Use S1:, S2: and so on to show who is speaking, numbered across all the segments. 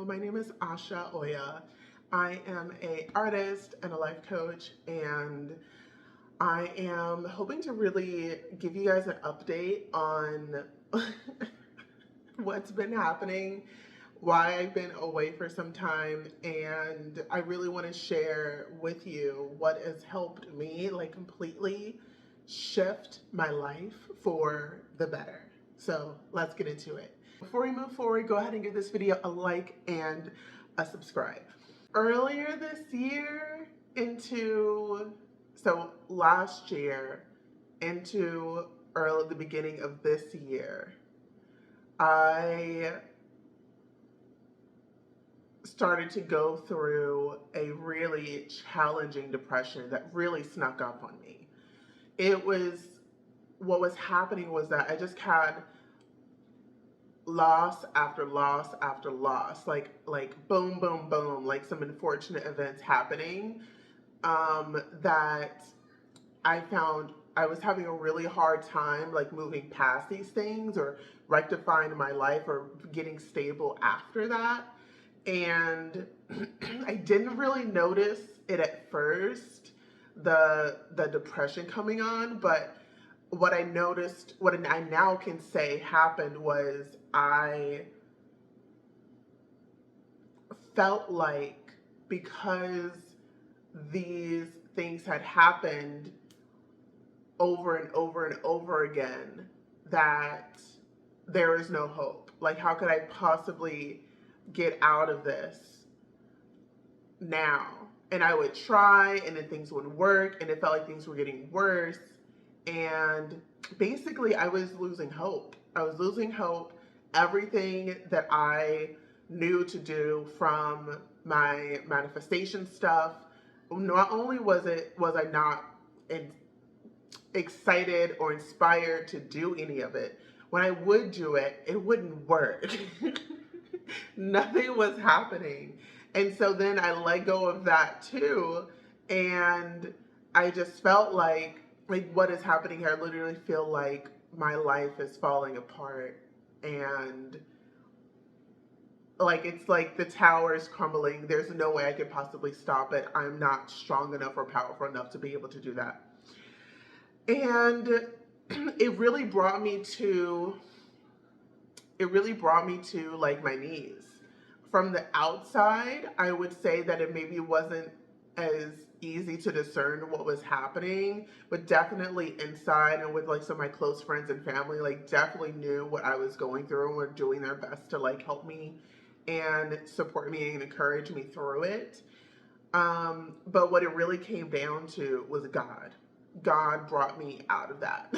S1: my name is Asha Oya. I am an artist and a life coach, and I am hoping to really give you guys an update on what's been happening, why I've been away for some time, and I really want to share with you what has helped me like completely shift my life for the better. So let's get into it. Before we move forward, go ahead and give this video a like and a subscribe. Earlier this year last year into the beginning of this year, I started to go through a really challenging depression that really snuck up on me. What was happening was that I just had loss after loss after loss, like boom, boom, boom, like some unfortunate events happening, that I found I was having a really hard time like moving past these things or rectifying my life or getting stable after that. And I didn't really notice it at first, the depression coming on, but what I noticed, what I now can say happened was I felt like because these things had happened over and over and over again, that there is no hope. Like, how could I possibly get out of this now? And I would try, and then things wouldn't work, and it felt like things were getting worse. And basically, I was losing hope. I was losing hope. Everything that I knew to do, from my manifestation stuff, not only was I not excited or inspired to do any of it, when I would do it, it wouldn't work. Nothing was happening. And so then I let go of that too. And I just felt like what is happening here? I literally feel like my life is falling apart. And like it's like the tower is crumbling. There's no way I could possibly stop it. I'm not strong enough or powerful enough to be able to do that. And it really brought me to like my knees. From the outside, I would say that it maybe wasn't as easy to discern what was happening, but definitely inside and with like some of my close friends and family, like definitely knew what I was going through and were doing their best to like help me and support me and encourage me through it. But what it really came down to was God. God brought me out of that.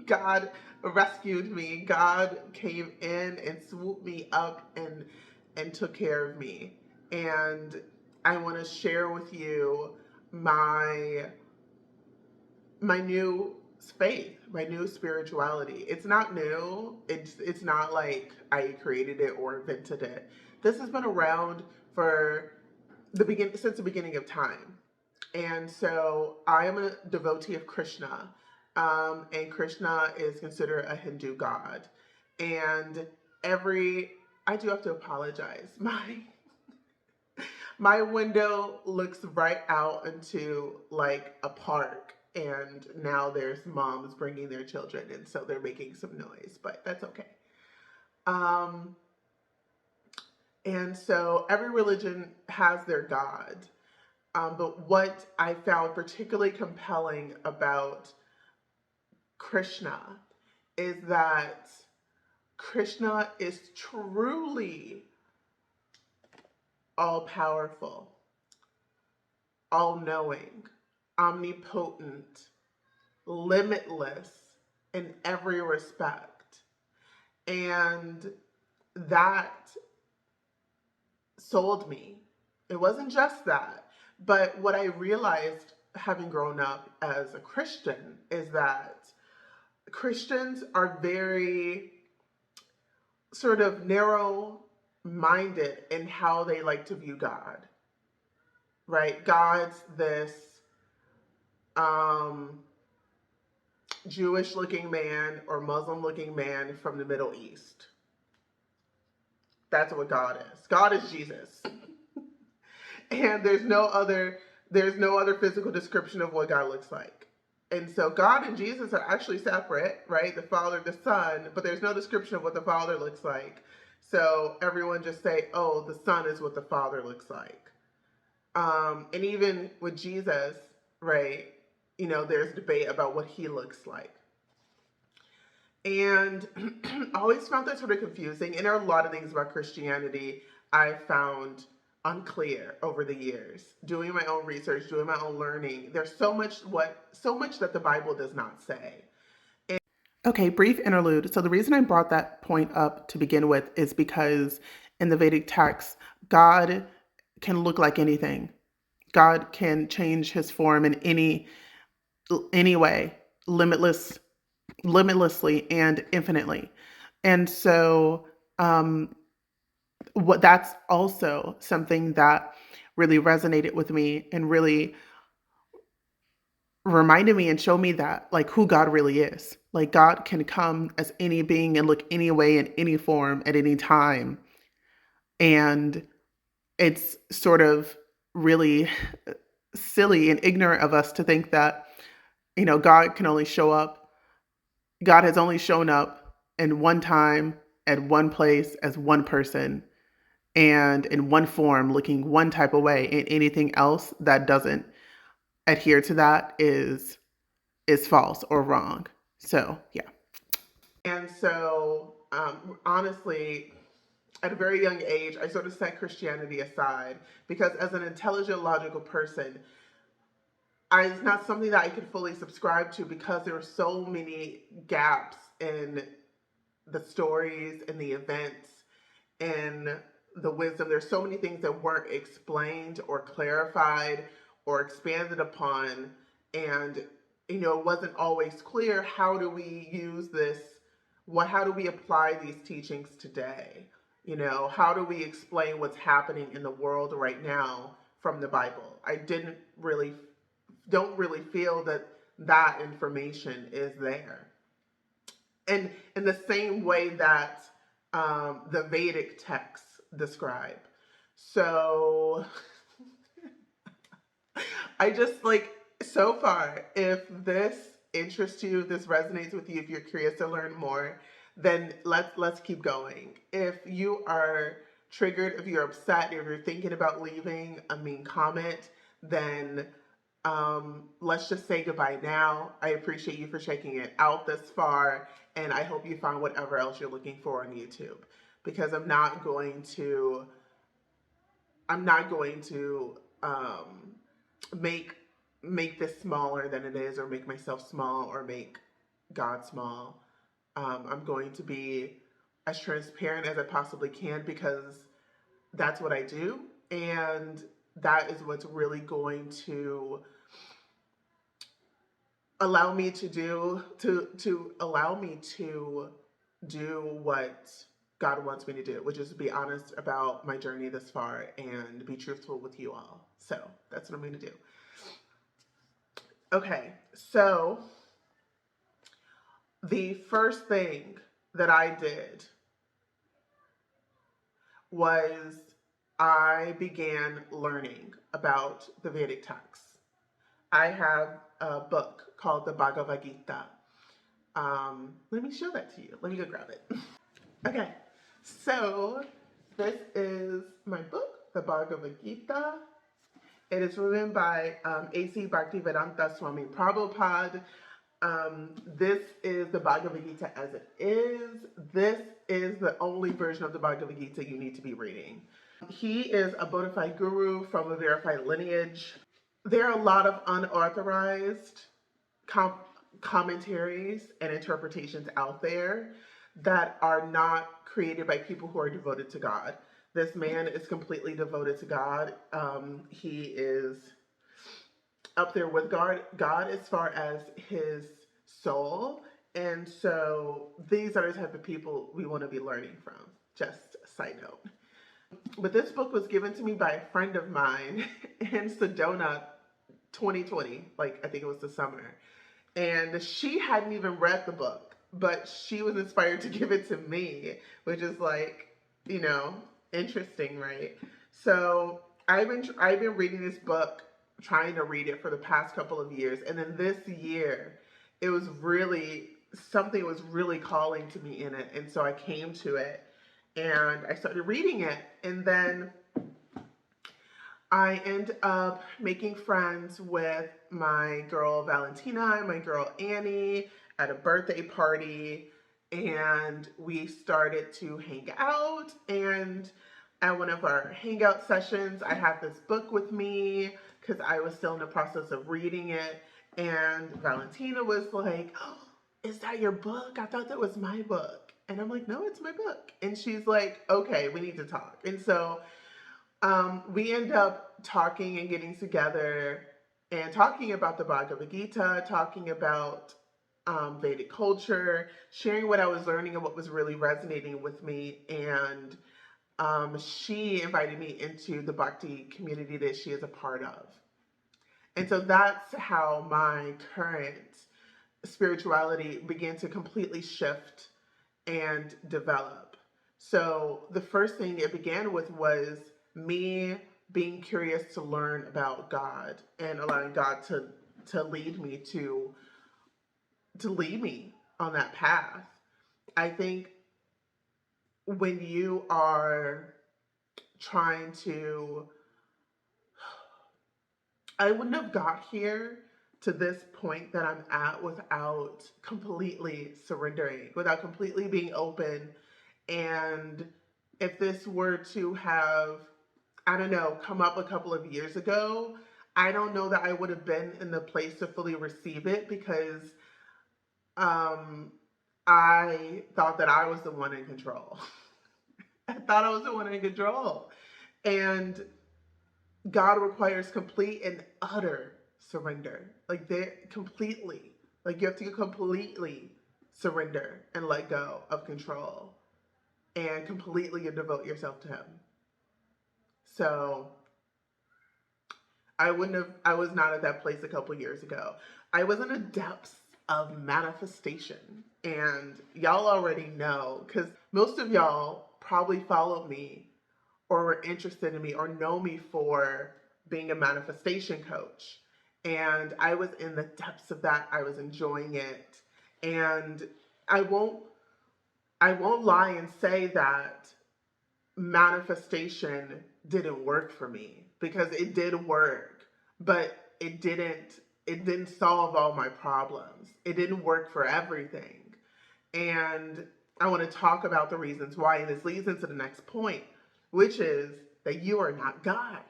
S1: God rescued me. God came in and swooped me up and took care of me. And I want to share with you my new faith, my new spirituality. It's not new. It's not like I created it or invented it. This has been around for since the beginning of time. And so I am a devotee of Krishna. And Krishna is considered a Hindu god. And I do have to apologize. My window looks right out into like a park, and now there's moms bringing their children, and so they're making some noise, but that's okay. And so every religion has their god. But what I found particularly compelling about Krishna is that Krishna is truly all powerful, all knowing, omnipotent, limitless in every respect. And that sold me. It wasn't just that. But what I realized, having grown up as a Christian, is that Christians are very sort of narrow minded in how they like to view God, right? God's this Jewish looking man or Muslim looking man from the Middle East. That's what God is. God is Jesus. And there's no other physical description of what God looks like. And so God and Jesus are actually separate, right? The Father, the Son, but there's no description of what the Father looks like. So everyone just say, oh, the Son is what the Father looks like. And even with Jesus, right, there's debate about what he looks like. And I always found that sort of confusing. And there are a lot of things about Christianity I found unclear over the years. Doing my own research, doing my own learning, there's so much that the Bible does not say. Okay, brief interlude. So the reason I brought that point up to begin with is because in the Vedic text, God can look like anything. God can change his form in any way, limitlessly and infinitely. And so what that's also something that really resonated with me and really reminded me and showed me that like who God really is. Like God can come as any being and look any way in any form at any time. And it's sort of really silly and ignorant of us to think that, God can only show up. God has only shown up in one time, at one place, as one person, and in one form, looking one type of way. And anything else that doesn't adhere to that is false or wrong. So, yeah. And so, honestly, at a very young age, I sort of set Christianity aside because as an intelligent, logical person, it's not something that I could fully subscribe to because there are so many gaps in the stories and the events and the wisdom. There's so many things that weren't explained or clarified or expanded upon. And, it wasn't always clear, how do we use this? How do we apply these teachings today? How do we explain what's happening in the world right now from the Bible? I don't really feel that information is there. And in the same way that the Vedic texts describe. So I just so far, if this interests you, if this resonates with you, if you're curious to learn more, then let's keep going. If you are triggered, if you're upset, if you're thinking about leaving a mean comment, then let's just say goodbye now. I appreciate you for checking it out this far, and I hope you find whatever else you're looking for on YouTube, because I'm not going to make this smaller than it is, or make myself small, or make God small. I'm going to be as transparent as I possibly can because that's what I do, and that is what's really going to allow me to do what God wants me to do, which is to be honest about my journey this far and be truthful with you all. So that's what I'm going to do. Okay, so the first thing that I did was I began learning about the Vedic texts. I have a book called the Bhagavad Gita. Let me show that to you. Let me go grab it. Okay, so this is my book, the Bhagavad Gita. It is written by A.C. Bhaktivedanta Swami Prabhupada. This is the Bhagavad Gita as it is. This is the only version of the Bhagavad Gita you need to be reading. He is a bona fide guru from a verified lineage. There are a lot of unauthorized commentaries and interpretations out there that are not created by people who are devoted to God. This man is completely devoted to God. He is up there with God as far as his soul. And so these are the type of people we want to be learning from. Just a side note. But this book was given to me by a friend of mine in Sedona 2020, I think it was the summer. And she hadn't even read the book, but she was inspired to give it to me, which is you know, interesting, right? So I've been reading this book, trying to read it for the past couple of years, and then this year, it was really something was really calling to me in it, and so I came to it, and I started reading it, and then I end up making friends with my girl Valentina and my girl Annie at a birthday party. And we started to hang out. And at one of our hangout sessions, I had this book with me because I was still in the process of reading it. And Valentina was like, "Oh, is that your book? I thought that was my book." And I'm like, "No, it's my book." And she's like, "Okay, we need to talk." And so we end up talking and getting together and talking about the Bhagavad Gita, talking about Vedic culture, sharing what I was learning and what was really resonating with me. And she invited me into the Bhakti community that she is a part of. And so that's how my current spirituality began to completely shift and develop. So the first thing it began with was me being curious to learn about God and allowing God to lead me to lead me on that path. I think when you are trying to I wouldn't have got here to this point that I'm at without completely surrendering, without completely being open. And if this were to have, I don't know, come up a couple of years ago, I don't know that I would have been in the place to fully receive it because um, I thought that I was the one in control. I thought I was the one in control. And God requires complete and utter surrender. Like they completely. Like you have to completely surrender and let go of control and completely devote yourself to him. So I was not at that place a couple years ago. I was in the depths of manifestation. And y'all already know, because most of y'all probably followed me or were interested in me or know me for being a manifestation coach. And I was in the depths of that. I was enjoying it. And I won't I won't lie and say that manifestation didn't work for me because it did work, but it didn't solve all my problems. It didn't work for everything. And I want to talk about the reasons why, and this leads into the next point, which is that you are not God.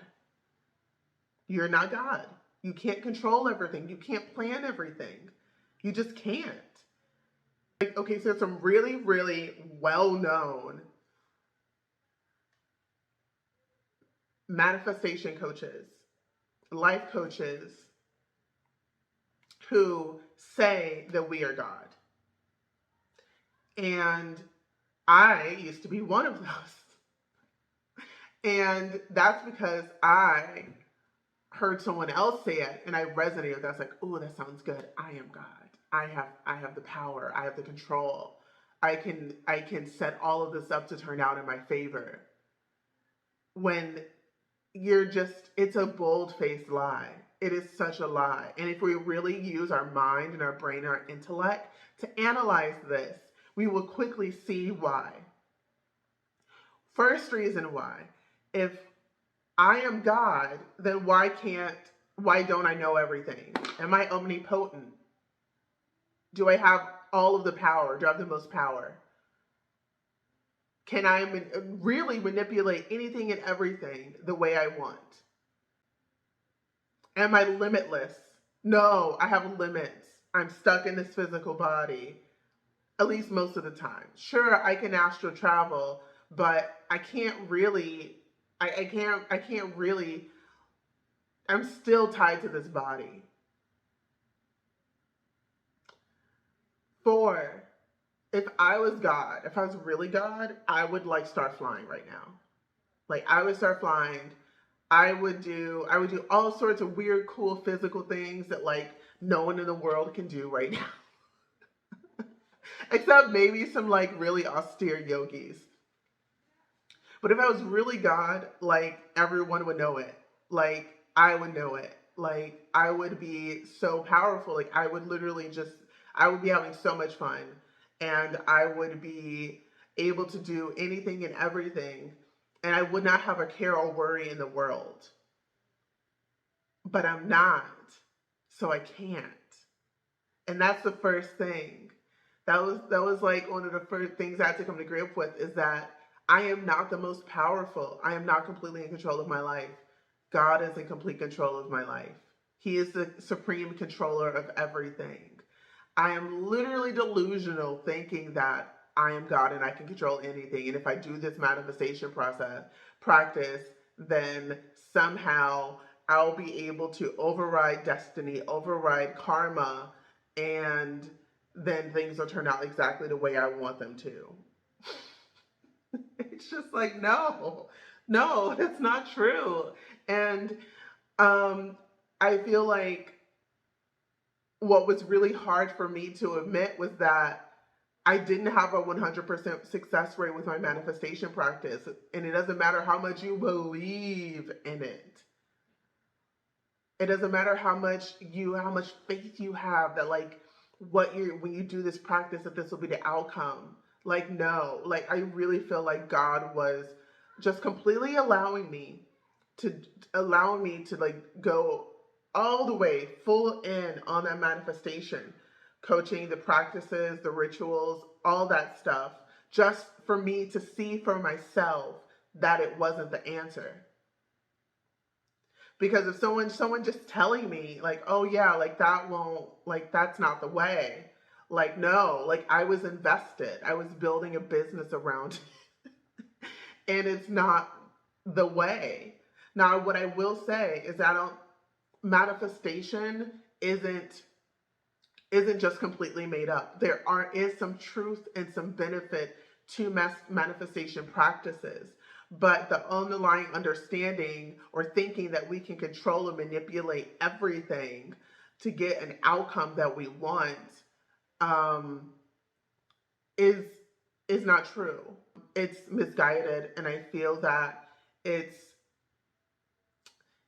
S1: You're not God. You can't control everything. You can't plan everything. You just can't. Like, okay, so some really, really well-known manifestation coaches, life coaches who say that we are God. And I used to be one of those. And that's because I heard someone else say it and I resonated. That's like, oh, that sounds good. I am God. I have the power. I have the control. I can set all of this up to turn out in my favor. When it's a bold faced lie. It is such a lie. And if we really use our mind and our brain and our intellect to analyze this, we will quickly see why. First reason why. If I am God, then why don't I know everything? Am I omnipotent? Do I have all of the power? Do I have the most power? Can I really manipulate anything and everything the way I want? Am I limitless? No, I have limits. I'm stuck in this physical body, at least most of the time. Sure, I can astral travel, but I can't really, I can't really, I'm still tied to this body. 4, if I was God, if I was really God, I would like start flying right now. Like I would start flying. I would do all sorts of weird, cool physical things that like no one in the world can do right now. Except maybe some like really austere yogis. But if I was really God, like everyone would know it. Like I would know it. Like I would be so powerful. Like I would literally just, I would be having so much fun, and I would be able to do anything and everything, and I would not have a care or worry in the world. But I'm not, so I can't. And that's the first thing. That was like one of the first things I had to come to grips with, is that I am not the most powerful. I am not completely in control of my life. God is in complete control of my life. He is the supreme controller of everything. I am literally delusional thinking that I am God and I can control anything. And if I do this manifestation practice, then somehow I'll be able to override destiny, override karma, and then things will turn out exactly the way I want them to. It's just like, no, no, it's not true. And um, I feel like what was really hard for me to admit was that I didn't have a 100% success rate with my manifestation practice. And it doesn't matter how much you believe in it. It doesn't matter how much faith you have that, like, when you do this practice, that this will be the outcome. Like, no, like I really feel like God was just completely to allowing me to like go all the way full in on that manifestation, coaching, the practices, the rituals, all that stuff, just for me to see for myself that it wasn't the answer. Because if someone just telling me like, oh yeah, like that won't, like that's not the way, like no, like I was invested, I was building a business around it, and it's not the way. Now what I will say is that manifestation isn't just completely made up. Is some truth and some benefit to manifestation practices, but the underlying understanding or thinking that we can control and manipulate everything to get an outcome that we want, um, is is not true. It's misguided, and I feel that it's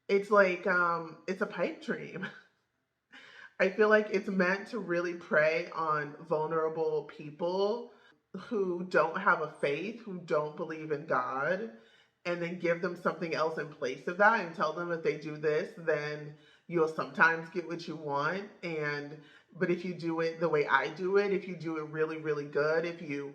S1: it's like it's a pipe dream. I feel like it's meant to really prey on vulnerable people who don't have a faith, who don't believe in God, and then give them something else in place of that and tell them if they do this, then you'll sometimes get what you want. But if you do it the way I do it, if you do it really, really good, if you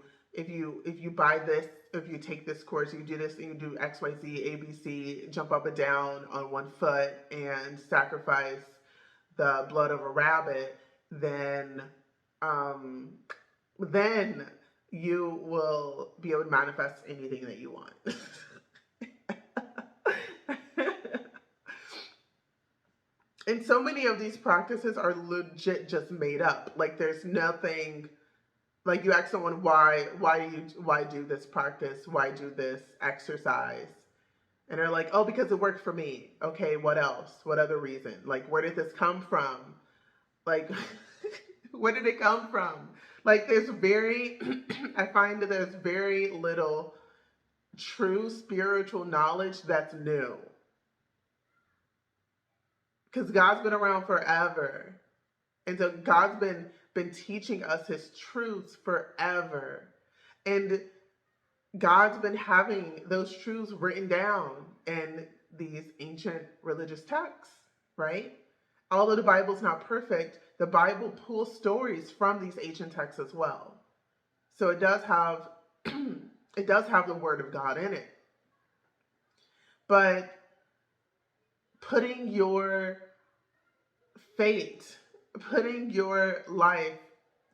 S1: buy this, if you take this course, you do this and you do X, Y, Z, A, B, C, jump up and down on one foot and sacrifice the blood of a rabbit, um, then you will be able to manifest anything that you want. And so many of these practices are legit just made up. Like there's nothing, like you ask someone why do this practice? Why do this exercise? And they're like, oh, because it worked for me. Okay, what else? What other reason? Like, where did this come from? Like, where did it come from? Like, I find that there's very little true spiritual knowledge that's new. Because God's been around forever. And so God's been teaching us his truths forever. And God's been having those truths written down in these ancient religious texts, right? Although the Bible's not perfect, the Bible pulls stories from these ancient texts as well. So it does have it does have the word of God in it. But putting your fate, putting your life,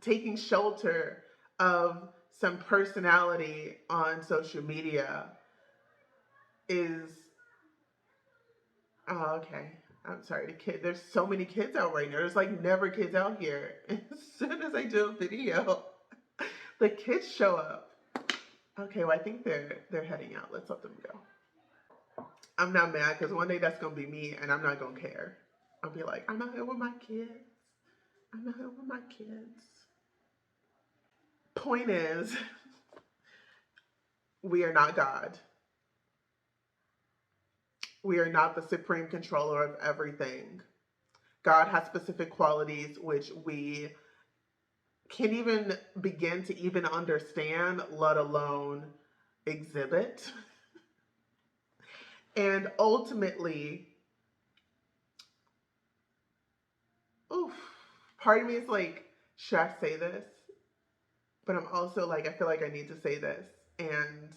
S1: taking shelter of some personality on social media is, oh, okay. I'm sorry, there's so many kids out right now. There's like never kids out here. As soon as I do a video, the kids show up. Okay, well I think they're heading out. Let's let them go. I'm not mad because one day that's gonna be me and I'm not gonna care. I'll be like, I'm out here with my kids. I'm out here with my kids. Point is, we are not God. We are not the supreme controller of everything. God has specific qualities which we can't even begin to even understand, let alone exhibit. And ultimately, oof, part of me is like, should I say this? But I'm also like, I feel like I need to say this. And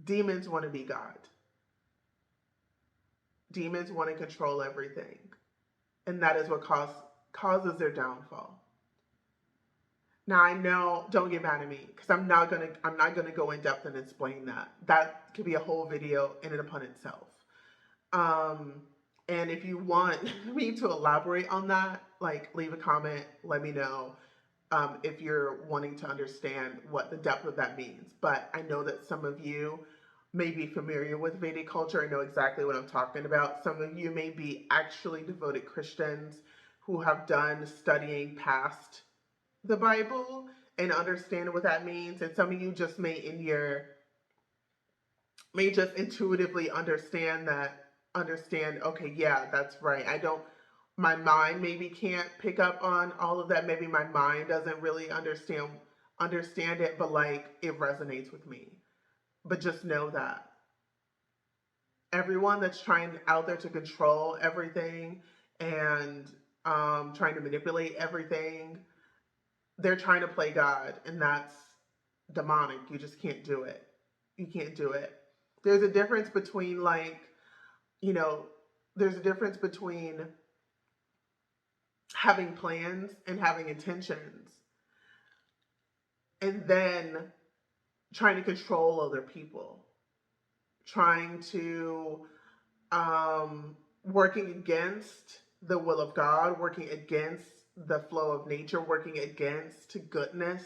S1: demons want to be God. Demons want to control everything. And that is what causes their downfall. Now I know, don't get mad at me, because I'm not gonna go in depth and explain that. That could be a whole video in and upon itself. Um, and if you want me to elaborate on that, like leave a comment, let me know if you're wanting to understand what the depth of that means. But I know that some of you may be familiar with Vedic culture and know exactly what I'm talking about. Some of you may be actually devoted Christians who have done studying past the Bible and understand what that means. And some of you just may just intuitively understand, okay, yeah, that's right. My mind maybe can't pick up on all of that. Maybe my mind doesn't really understand it, but like it resonates with me. But just know that everyone that's trying out there to control everything and trying to manipulate everything, they're trying to play God, and that's demonic. You just can't do it. You can't do it. There's a difference between you know, there's a difference between having plans and having intentions, and then trying to control other people, trying to working against the will of God, working against the flow of nature, working against goodness,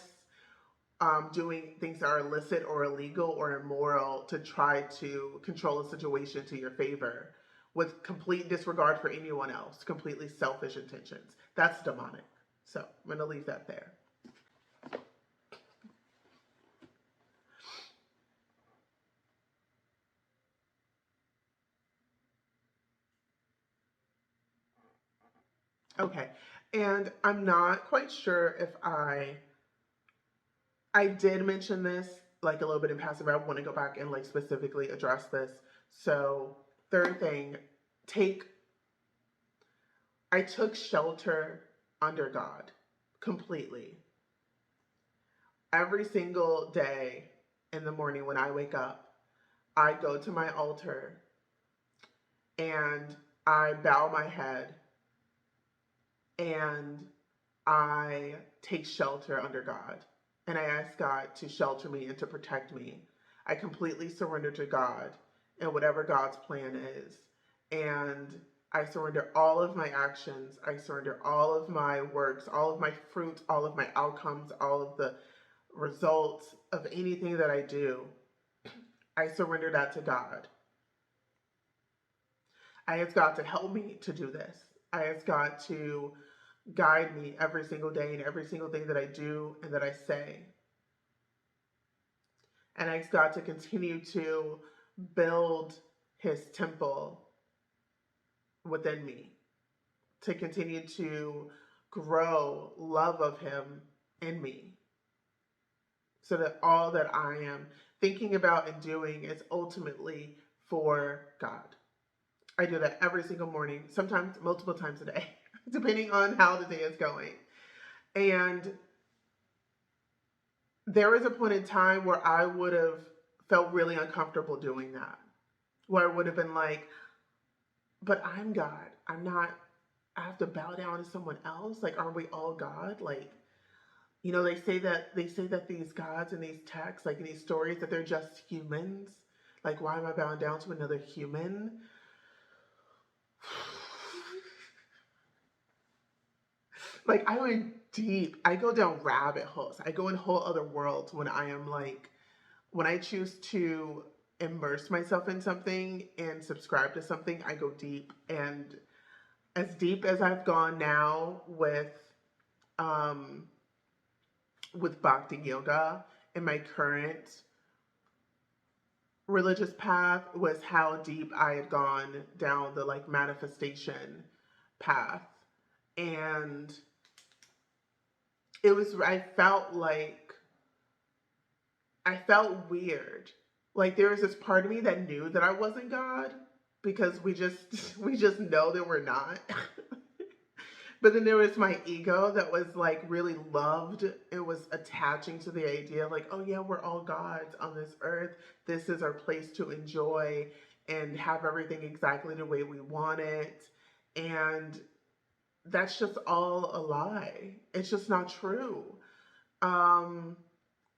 S1: doing things that are illicit or illegal or immoral to try to control a situation to your favor with complete disregard for anyone else, completely selfish intentions. That's demonic. So I'm going to leave that there. Okay. And I'm not quite sure if I did mention this like a little bit in passing, but I want to go back and like specifically address this. So, third thing, take I took shelter under God completely. Every single day in the morning when I wake up, I go to my altar and I bow my head and I take shelter under God. And I ask God to shelter me and to protect me. I completely surrender to God and whatever God's plan is. And I surrender all of my actions. I surrender all of my works, all of my fruit, all of my outcomes, all of the results of anything that I do. I surrender that to God. I ask God to help me to do this. I ask God to guide me every single day in every single thing that I do and that I say. And I ask God to continue to build his temple within me, to continue to grow love of him in me, so that all that I am thinking about and doing is ultimately for God. I do that every single morning, sometimes multiple times a day, depending on how the day is going. And there was a point in time where I would have felt really uncomfortable doing that, where I would have been like, but I'm God. I'm not, I have to bow down to someone else. Like, aren't we all God? Like, they say that these gods in these texts, like in these stories, that they're just humans. Like, why am I bowing down to another human? Like, I went deep. I go down rabbit holes. I go in whole other worlds when I am like, when I choose to immerse myself in something and subscribe to something, I go deep. And as deep as I've gone now um, with Bhakti Yoga in my current religious path was how deep I had gone down the like manifestation path. And I felt like, I felt weird. Like there was this part of me that knew that I wasn't God because we just know that we're not. But then there was my ego that was like really loved. It was attaching to the idea like, oh yeah, we're all gods on this earth. This is our place to enjoy and have everything exactly the way we want it. And that's just all a lie. It's just not true. Um,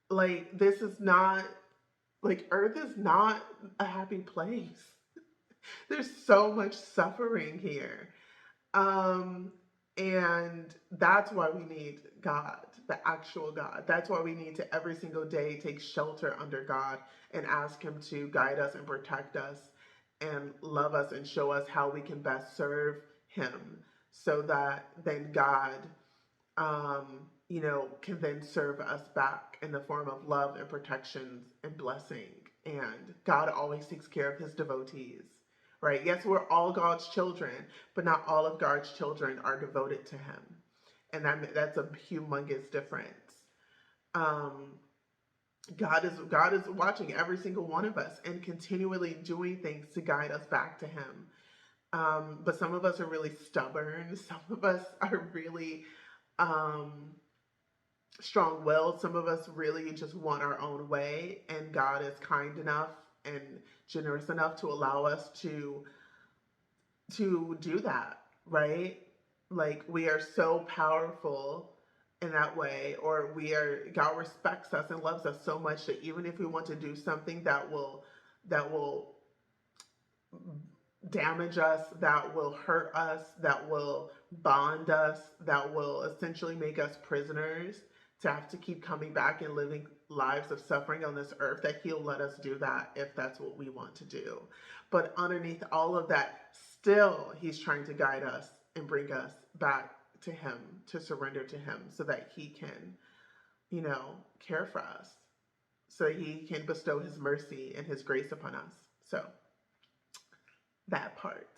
S1: like this is not, like earth is not a happy place. There's so much suffering here. Um, and that's why we need God, the actual God. That's why we need to every single day take shelter under God and ask Him to guide us and protect us and love us and show us how we can best serve Him so that then God, can then serve us back in the form of love and protections and blessing. And God always takes care of His devotees, right? Yes, we're all God's children, but not all of God's children are devoted to Him, and that's a humongous difference. Um, God is watching every single one of us and continually doing things to guide us back to Him. But some of us are really stubborn. Some of us are really um, strong-willed. Some of us really just want our own way, and God is kind enough and generous enough to allow us to do that, right? Like we are so powerful in that way, or God respects us and loves us so much that even if we want to do something that will damage us, that will hurt us, that will bond us, that will essentially make us prisoners, to have to keep coming back and living lives of suffering on this earth, that He'll let us do that if that's what we want to do. But underneath all of that, still He's trying to guide us and bring us back to Him, to surrender to Him so that He can, care for us, so He can bestow His mercy and His grace upon us. So that part.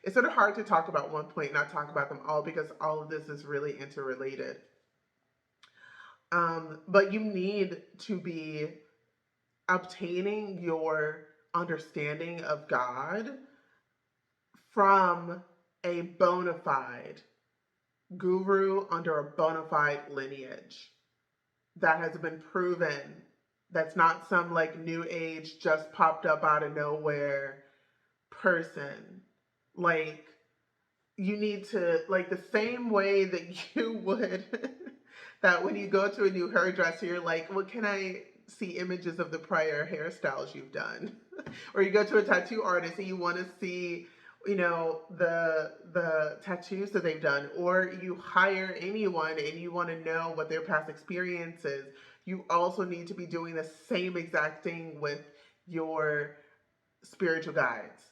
S1: It's sort of hard to talk about one point and not talk about them all because all of this is really interrelated. But you need to be obtaining your understanding of God from a bona fide guru under a bona fide lineage that has been proven. That's not some like new age just popped up out of nowhere person. Like you need to, like the same way that you would that when you go to a new hairdresser you're like, well, can I see images of the prior hairstyles you've done? Or you go to a tattoo artist and you want to see the tattoos that they've done, or you hire anyone and you want to know what their past experience is. You also need to be doing the same exact thing with your spiritual guides.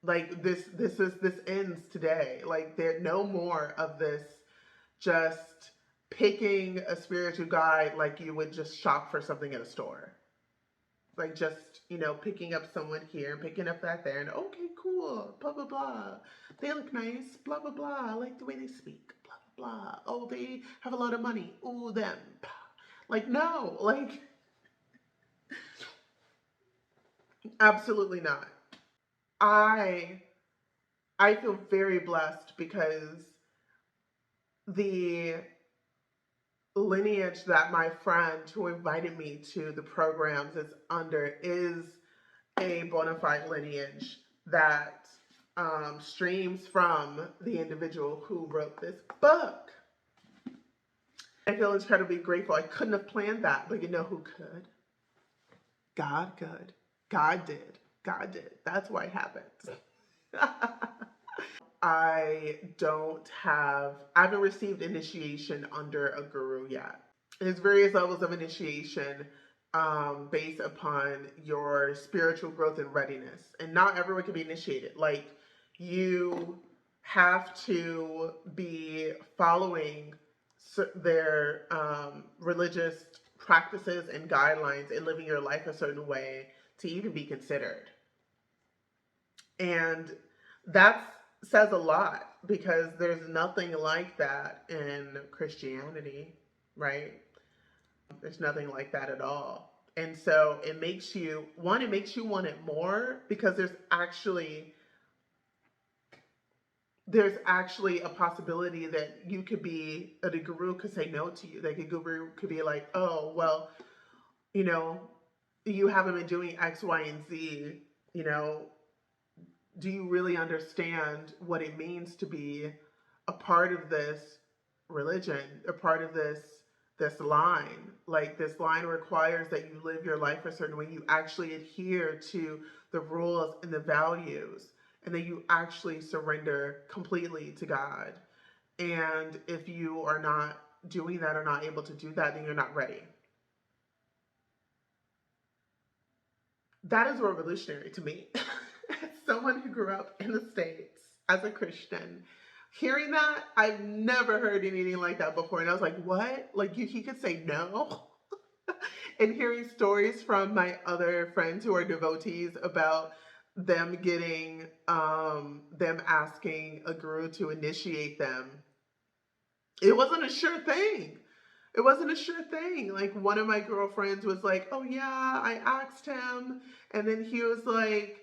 S1: Like this ends today. Like there no more of this just picking a spiritual guide like you would just shop for something at a store. Like just, picking up someone here and picking up that there and okay, cool, blah blah blah. They look nice, blah blah blah. I like the way they speak, blah blah blah. Oh, they have a lot of money. Ooh, them. Like no, like absolutely not. I I feel very blessed because the lineage that my friend who invited me to the programs is a bona fide lineage that streams from the individual who wrote this book. I feel incredibly grateful. I couldn't have planned that, but you know who could? God could. God did. God did. That's why it happened. I haven't received initiation under a guru yet. There's various levels of initiation based upon your spiritual growth and readiness. And not everyone can be initiated. Like, you have to be following their religious practices and guidelines in living your life a certain way to even be considered. And that says a lot because there's nothing like that in Christianity, right? There's nothing like that at all. And so it makes you, one, it makes you want it more because there's actually a possibility that you could be, that a guru could say no to you. Like a guru could be like, oh, well, you know, you haven't been doing X, Y, and Z, you know, do you really understand what it means to be a part of this religion, a part of this line? Like this line requires that you live your life a certain way. You actually adhere to the rules and the values, and that you actually surrender completely to God. And if you are not doing that or not able to do that, then you're not ready. That is revolutionary to me. As someone who grew up in the States as a Christian, hearing that, I've never heard anything like that before. And I was like, what? Like, he could say no? And hearing stories from my other friends who are devotees about them getting, them asking a guru to initiate them, it wasn't a sure thing. It wasn't a sure thing. Like one of my girlfriends was like, "Oh yeah, I asked him." And then he was like,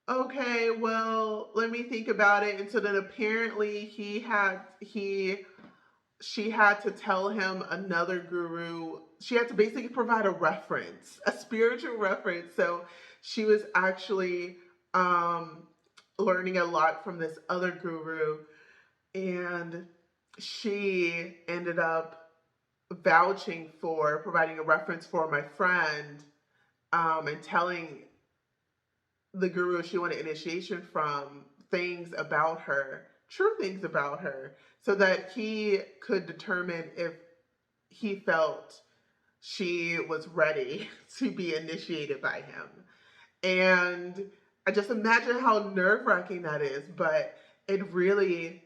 S1: "Okay, well, let me think about it." And so then apparently she had to tell him another guru. She had to basically provide a reference, a spiritual reference. So she was actually um learning a lot from this other guru, and she ended up vouching for, providing a reference for my friend, and telling the guru she wanted initiation from things about her, true things about her, so that he could determine if he felt she was ready to be initiated by him. And I just imagine how nerve wracking that is, but it really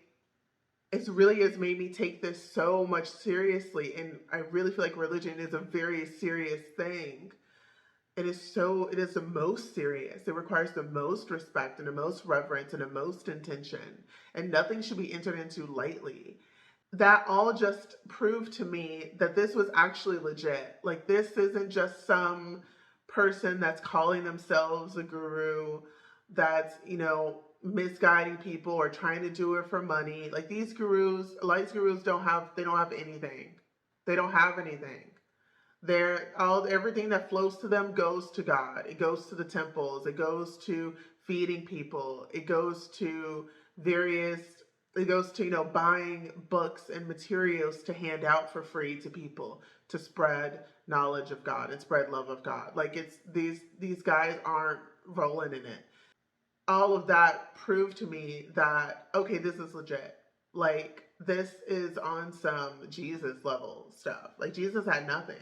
S1: has made me take this so much seriously. And I really feel like religion is a very serious thing. It is the most serious. It requires the most respect and the most reverence and the most intention. And nothing should be entered into lightly. That all just proved to me that this was actually legit. Like, this isn't just some person that's calling themselves a guru that's, misguiding people or trying to do it for money. Like these gurus, a lot of these gurus they don't have anything. They don't have anything. They're all everything that flows to them goes to God. It goes to the temples. It goes to feeding people. Various it goes to, buying books and materials to hand out for free to people to spread knowledge of God and spread love of God. Like it's these guys aren't rolling in it. All of that proved to me that, okay, this is legit. Like this is on some Jesus level stuff. Like Jesus had nothing.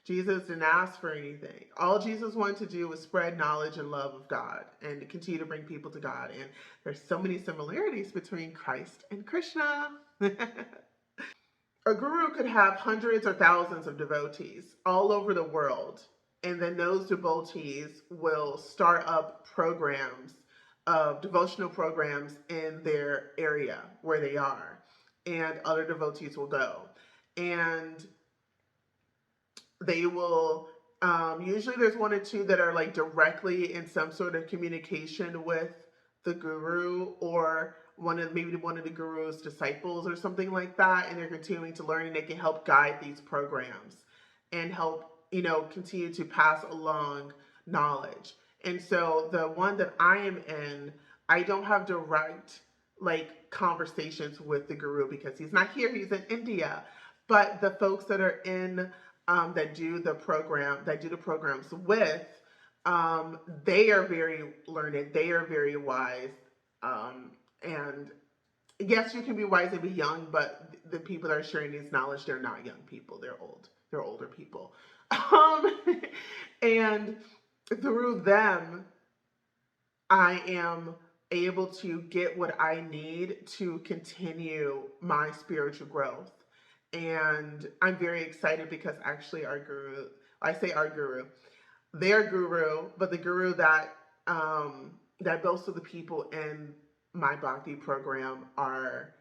S1: Jesus didn't ask for anything. All Jesus wanted to do was spread knowledge and love of God and to continue to bring people to God. And there's so many similarities between Christ and Krishna. A guru could have hundreds or thousands of devotees all over the world, and then those devotees will start up programs, devotional programs in their area where they are, and other devotees will go. And they will, usually there's one or two that are like directly in some sort of communication with the guru, or maybe one of the guru's disciples or something like that, and they're continuing to learn, and they can help guide these programs and help, continue to pass along knowledge. And so the one that I am in, I don't have direct like conversations with the guru because he's not here, he's in India. But the folks that are in, that do the programs with, they are very learned, they are very wise, and yes, you can be wise and be young, but the people that are sharing these knowledge, they're not young people, they're older people. um, and through them, I am able to get what I need to continue my spiritual growth. And I'm very excited because actually our guru, I say our guru, their guru, but the guru that most of the people in my bhakti program are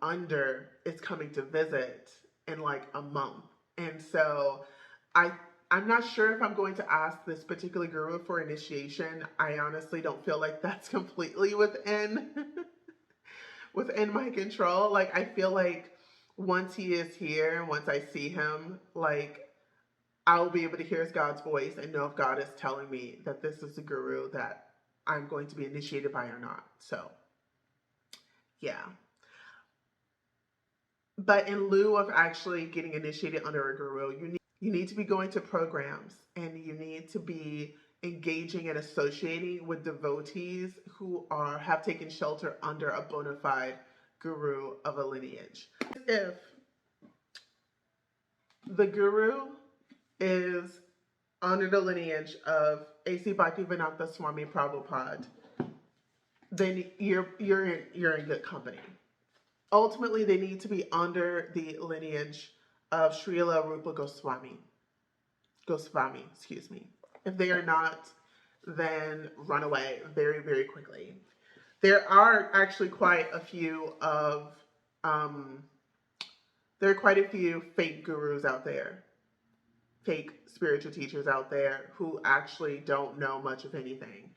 S1: under is coming to visit in like a month. And so I I'm not sure if I'm going to ask this particular guru for initiation. I honestly don't feel like that's completely within my control. Like I feel like once he is here, once I see him, like I'll be able to hear God's voice and know if God is telling me that this is the guru that I'm going to be initiated by or not. So, yeah. But in lieu of actually getting initiated under a guru, you need to be going to programs and you need to be engaging and associating with devotees who have taken shelter under a bona fide guru of a lineage. If the guru is under the lineage of A.C. Bhaktivedanta Swami Prabhupada, then you're in good company. Ultimately, they need to be under the lineage of Srila Rupa Goswami, excuse me. If they are not, then run away very, very quickly. There are actually quite a few there are quite a few fake gurus out there, fake spiritual teachers out there who actually don't know much of anything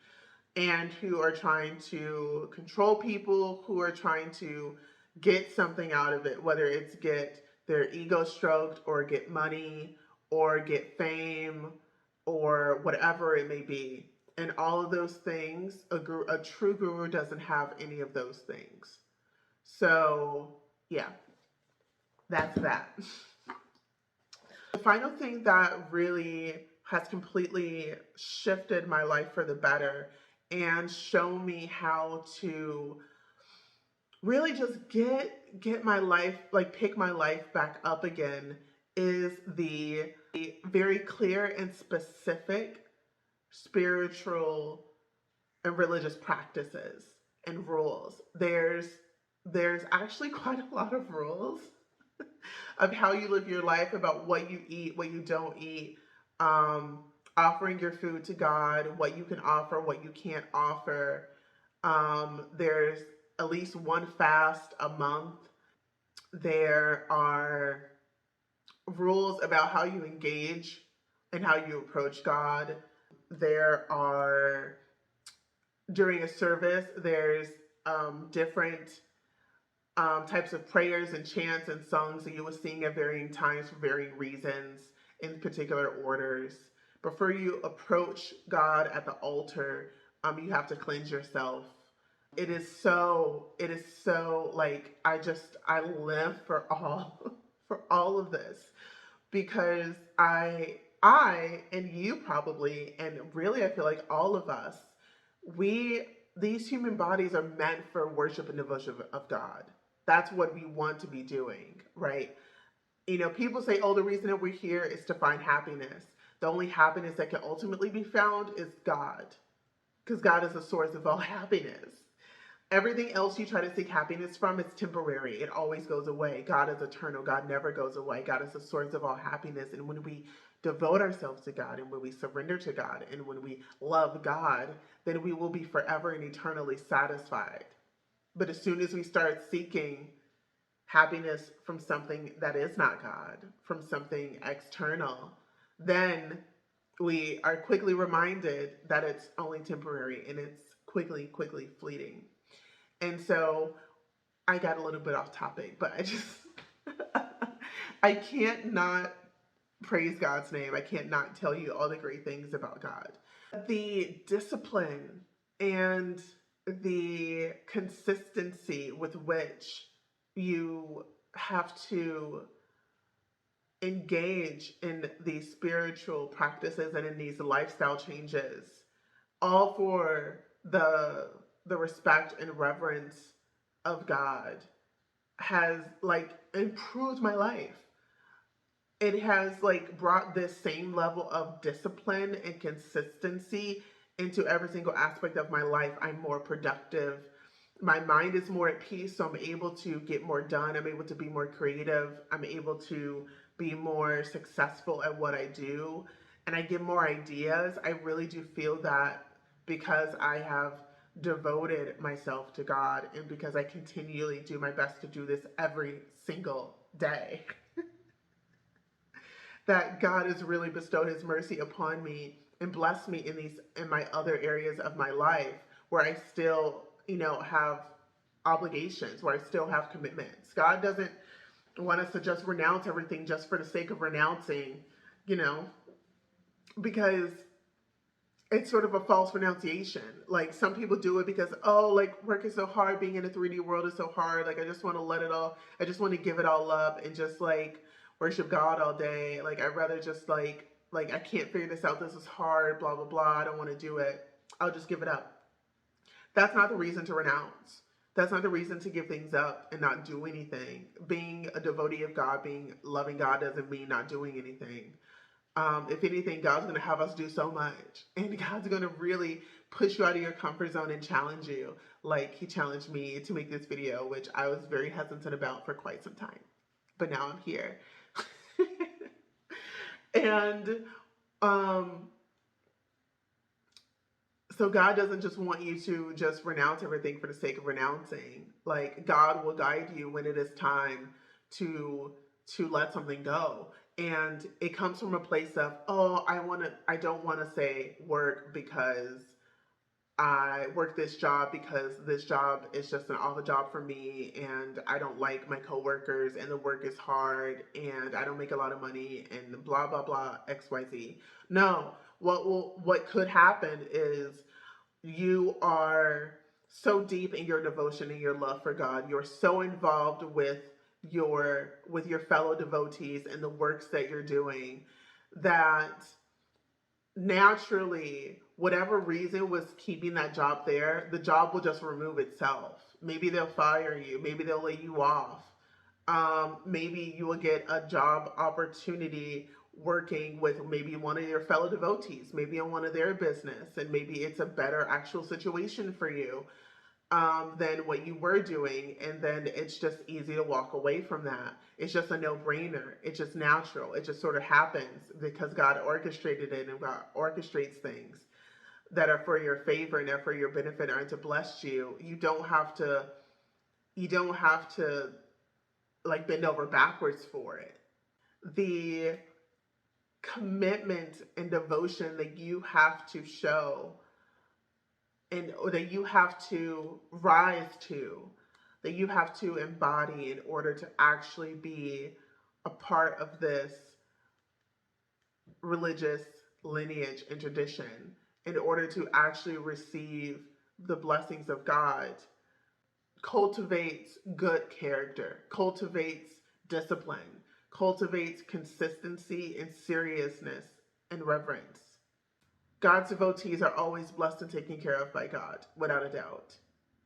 S1: and who are trying to control people, who are trying to get something out of it, whether it's get their ego stroked or get money or get fame or whatever it may be. And all of those things, a true guru doesn't have any of those things. So, yeah, that's that. The final thing that really has completely shifted my life for the better and shown me how to really just get my life, like pick my life back up again, is the very clear and specific spiritual and religious practices and rules. There's actually quite a lot of rules of how you live your life, about what you eat, what you don't eat, offering your food to God, what you can offer, what you can't offer. There's at least one fast a month. There are rules about how you engage and how you approach God. There are, during a service, there's different types of prayers and chants and songs that you will sing at varying times for varying reasons in particular orders. Before you approach God at the altar, you have to cleanse yourself. It is so like I live for all of this, because I and you probably, and really I feel like all of us, these human bodies are meant for worship and devotion of God. That's what we want to be doing, right? You know, people say, oh, the reason that we're here is to find happiness. The only happiness that can ultimately be found is God, because God is the source of all happiness. Everything else you try to seek happiness from is temporary. It always goes away. God is eternal. God never goes away. God is the source of all happiness. And when we devote ourselves to God and when we surrender to God and when we love God, then we will be forever and eternally satisfied. But as soon as we start seeking happiness from something that is not God, from something external, then we are quickly reminded that it's only temporary and it's quickly fleeting. And so I got a little bit off topic, but I can't not praise God's name. I can't not tell you all the great things about God. The discipline and the consistency with which you have to engage in these spiritual practices and in these lifestyle changes, all for the respect and reverence of God, has like improved my life. It has like brought this same level of discipline and consistency into every single aspect of my life. I'm more productive. my mind is more at peace, so I'm able to get more done. I'm able to be more creative. I'm able to be more successful at what I do, and I get more ideas. I really do feel that because I have devoted myself to God and because I continually do my best to do this every single day, that God has really bestowed his mercy upon me and blessed me in my other areas of my life where I still, have obligations, where I still have commitments. God doesn't want us to just renounce everything just for the sake of renouncing, you know, because it's sort of a false renunciation. Like some people do it because, oh, like work is so hard, being in the 3D world is so hard. Like I just want to let it all, I just want to give it all up and just like worship God all day. Like I'd rather just like I can't figure this out. This is hard, blah, blah, blah. I don't want to do it. I'll just give it up. That's not the reason to renounce. That's not the reason to give things up and not do anything. Being a devotee of God, being loving God doesn't mean not doing anything. If anything, God's going to have us do so much. And God's going to really push you out of your comfort zone and challenge you. Like he challenged me to make this video, which I was very hesitant about for quite some time. But now I'm here. And so God doesn't just want you to just renounce everything for the sake of renouncing. Like God will guide you when it is time to let something go. And it comes from a place of, oh, I don't want to say work because I work this job because this job is just an awful job for me and I don't like my coworkers and the work is hard and I don't make a lot of money and blah blah blah XYZ. No, what could happen is you are so deep in your devotion and your love for God. You're so involved with your fellow devotees and the works that you're doing that naturally, whatever reason was keeping that job there, the job will just remove itself. Maybe they'll fire you. Maybe they'll lay you off. Maybe you will get a job opportunity working with maybe one of your fellow devotees, maybe in one of their business, and maybe it's a better actual situation for you than what you were doing, and then it's just easy to walk away from that. It's just a no-brainer. It's just natural. It just sort of happens because God orchestrated it, and God orchestrates things that are for your favor and are for your benefit and to bless you. You don't have to like bend over backwards for it. The commitment and devotion that you have to show and that you have to rise to, that you have to embody in order to actually be a part of this religious lineage and tradition, in order to actually receive the blessings of God, cultivates good character, cultivates discipline, cultivates consistency and seriousness and reverence. God's devotees are always blessed and taken care of by God, without a doubt.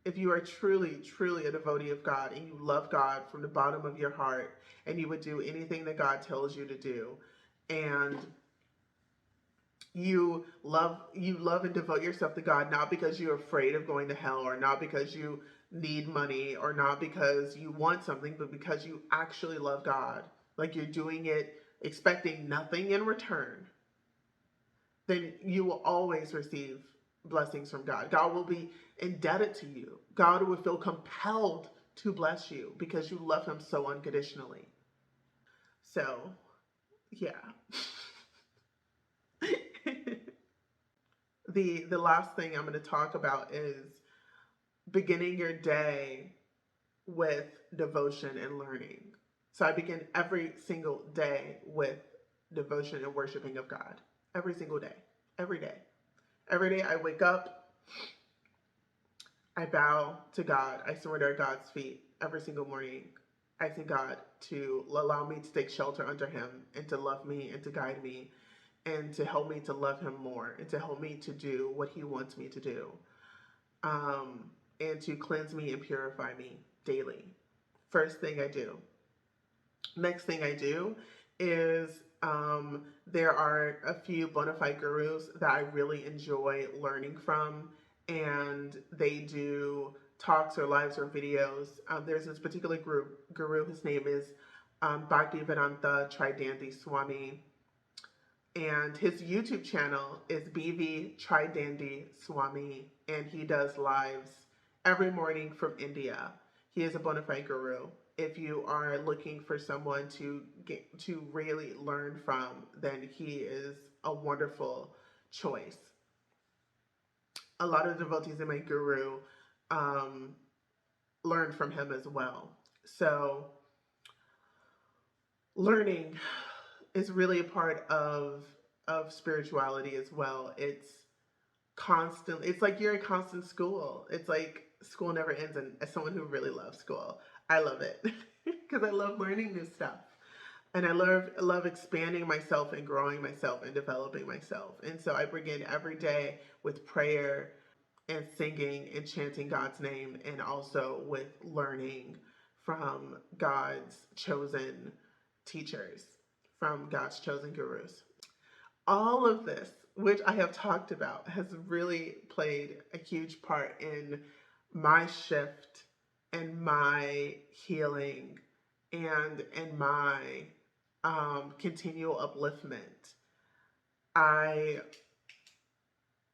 S1: If you are truly, truly a devotee of God and you love God from the bottom of your heart and you would do anything that God tells you to do, and you love and devote yourself to God, not because you're afraid of going to hell or not because you need money or not because you want something, but because you actually love God, like you're doing it expecting nothing in return, then you will always receive blessings from God. God will be indebted to you. God will feel compelled to bless you because you love him so unconditionally. So, yeah. The last thing I'm going to talk about is beginning your day with devotion and learning. So I begin every single day with devotion and worshiping of God. Every single day. Every day. Every day I wake up, I bow to God. I surrender at God's feet every single morning. I thank God to allow me to take shelter under him and to love me and to guide me and to help me to love him more and to help me to do what he wants me to do, and to cleanse me and purify me daily. First thing I do. Next thing I do is there are a few bona fide gurus that I really enjoy learning from, and they do talks or lives or videos. There's this particular guru. His name is Bhaktivedanta Tridanti Swami, and his YouTube channel is BV Tridanti Swami, and he does lives every morning from India. He is a bona fide guru. If you are looking for someone to get to really learn from, then he is a wonderful choice. A lot of devotees in my guru um, learn from him as well. So learning is really a part of spirituality as well. It's constant. It's like you're in constant school. It's like school never ends. And as someone who really loves school, I love it because I love learning new stuff. And I love expanding myself and growing myself and developing myself. And so I begin every day with prayer and singing and chanting God's name, and also with learning from God's chosen teachers, from God's chosen gurus. All of this, which I have talked about, has really played a huge part in my shift and my healing and in my continual upliftment. I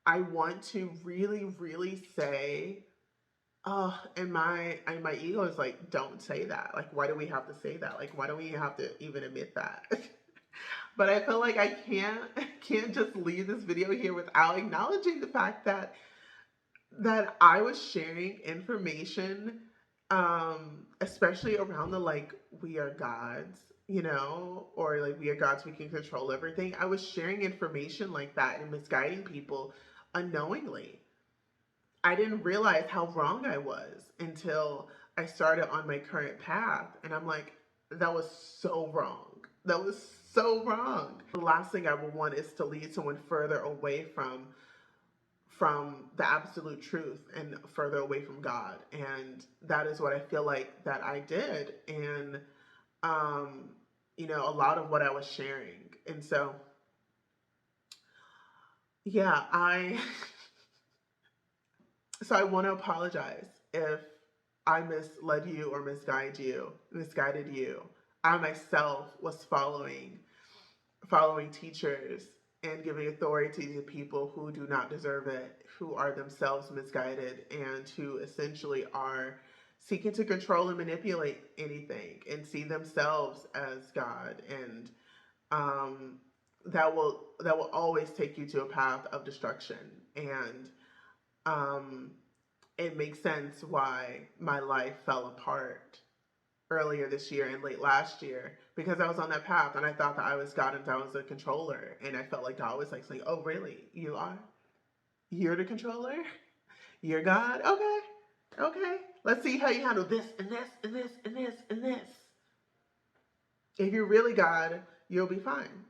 S1: want to really, really say, oh, and my ego is like, don't say that. Like, why do we have to say that? Like, why do we have to even admit that? But I feel like I can't just leave this video here without acknowledging the fact that I was sharing information, especially around the like we are gods, or like we are gods, we can control everything. I was sharing information like that and misguiding people unknowingly. I didn't realize how wrong I was until I started on my current path, and I'm like, that was so wrong. That was so wrong. The last thing I would want is to lead someone further away from the absolute truth and further away from God. And that is what I feel like that I did. And a lot of what I was sharing. And so yeah, so I want to apologize if I misled you or misguided you. I myself was following teachers and giving authority to people who do not deserve it, who are themselves misguided, and who essentially are seeking to control and manipulate anything and see themselves as God. And that will always take you to a path of destruction. And it makes sense why my life fell apart earlier this year and late last year, because I was on that path and I thought that I was God and I was a controller, and I felt like God was like saying, oh really, you are? You're the controller? You're God? Okay, let's see how you handle this and this and this and this and this. If you're really God, you'll be fine.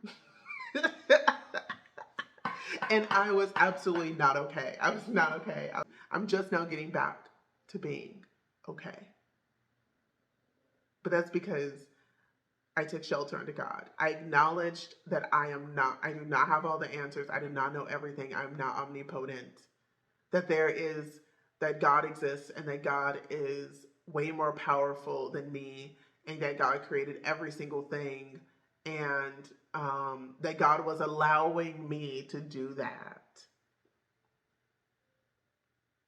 S1: And I was absolutely not okay. I was not okay. I'm just now getting back to being okay. But that's because I took shelter under God. I acknowledged that I do not have all the answers. I do not know everything. I'm not omnipotent. That God exists, and that God is way more powerful than me, and that God created every single thing, and that God was allowing me to do that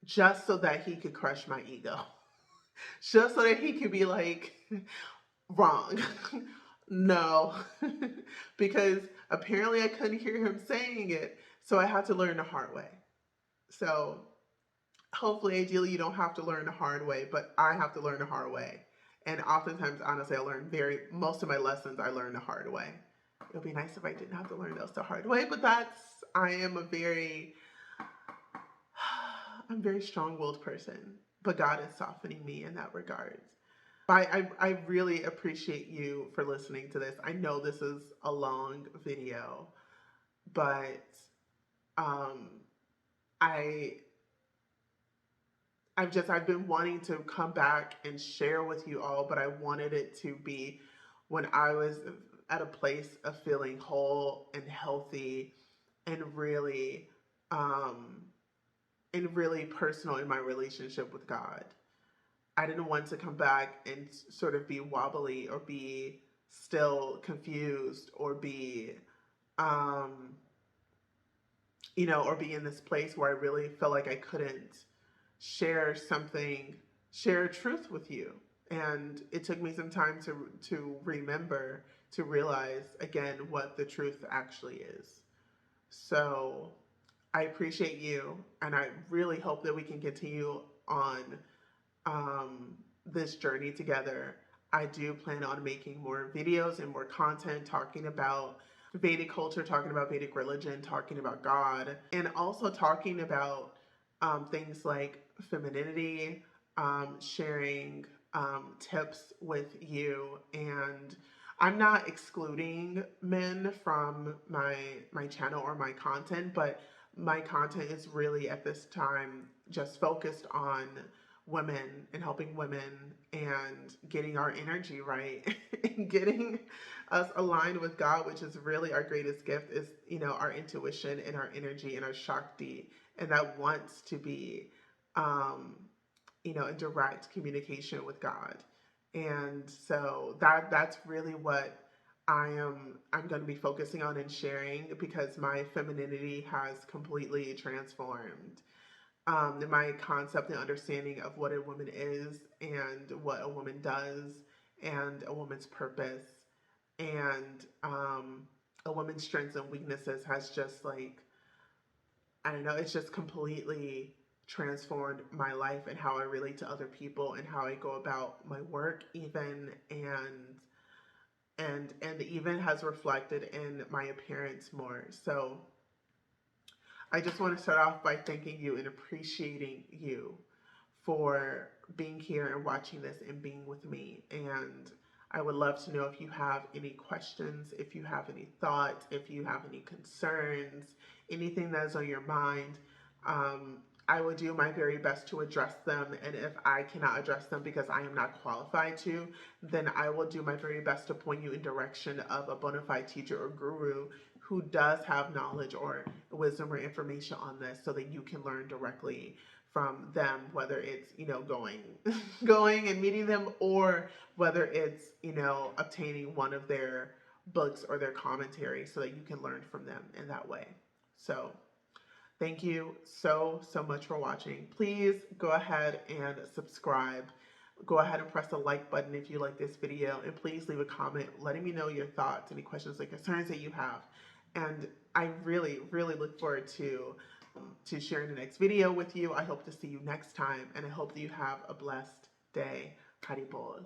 S1: just so that he could crush my ego. Just so that he could be like, wrong. No. Because apparently I couldn't hear him saying it, so I had to learn the hard way. So hopefully, ideally, you don't have to learn the hard way, but I have to learn the hard way. And oftentimes, honestly, most of my lessons I learned the hard way. It would be nice if I didn't have to learn those the hard way, but I'm a very strong-willed person, but God is softening me in that regard. I really appreciate you for listening to this. I know this is a long video, but I've been wanting to come back and share with you all, but I wanted it to be when I was at a place of feeling whole and healthy and really and really personal in my relationship with God. I didn't want to come back and sort of be wobbly or be still confused or be, um, or be in this place where I really felt like I couldn't share something, share truth with you. And it took me some time to remember, to realize again what the truth actually is. So I appreciate you, and I really hope that we can continue on this journey together. I do plan on making more videos and more content talking about Vedic culture, talking about Vedic religion, talking about God, and also talking about things like femininity, sharing tips with you. And I'm not excluding men from my channel or my content, but my content is really at this time just focused on women and helping women and getting our energy right and getting us aligned with God, which is really our greatest gift, is our intuition and our energy and our Shakti, and that wants to be um in direct communication with God. And so that's really what I'm going to be focusing on and sharing, because my femininity has completely transformed. My concept and understanding of what a woman is and what a woman does and a woman's purpose and a woman's strengths and weaknesses has just like, I don't know, it's just completely transformed my life and how I relate to other people and how I go about my work even, and even has reflected in my appearance more. So I just want to start off by thanking you and appreciating you for being here and watching this and being with me. And I would love to know if you have any questions, if you have any thoughts, if you have any concerns, anything that is on your mind. Um, I will do my very best to address them. And if I cannot address them because I am not qualified to, then I will do my very best to point you in direction of a bona fide teacher or guru who does have knowledge or wisdom or information on this, so that you can learn directly from them, whether it's going going and meeting them, or whether it's obtaining one of their books or their commentary, so that you can learn from them in that way. So thank you so much for watching. Please go ahead and subscribe. Go ahead and press the like button if you like this video, and please leave a comment letting me know your thoughts, any questions or concerns that you have. And I really look forward to sharing the next video with you. I hope to see you next time, and I hope that you have a blessed day. Haribol.